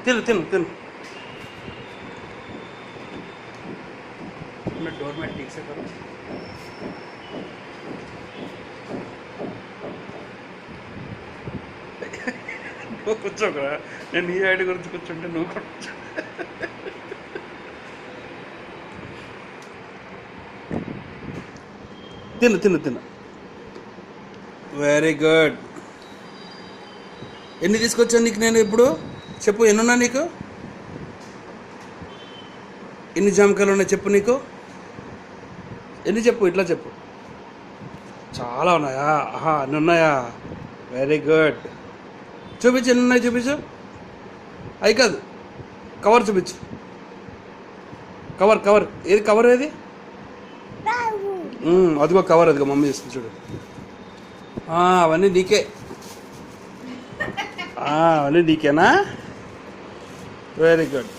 తిను తిను తిను. డోర్ మ్యాట్ ठीक से करो. నువ్వు కూర్చోకరా, నేను ఈ ఐడి గురించి కూర్చుంటే నువ్వు కూర్చో. తిను తిను తిను. Very good. ఎన్ని తీసుకొచ్చాను నీకు నేను ఇప్పుడు? చెప్పు, ఎన్నున్నా నీకు? ఎన్ని జామకాయలు ఉన్నాయి చెప్పు నీకు? ఎన్ని చెప్పు, ఇట్లా చెప్పు. చాలా ఉన్నాయా? ఆహా, అన్ని ఉన్నాయా? Very good. చూపించు, ఎన్ని ఉన్నాయి చూపించు. అవి కాదు, కవర్ చూపించు. కవర్ కవర్ ఏది? కవర్ ఏది? అదిగో కవర్, అదిగో మమ్మీ చేస్తుంది చూడు. అవన్నీ నీకే. అవన్నీ నీకేనా? Very good.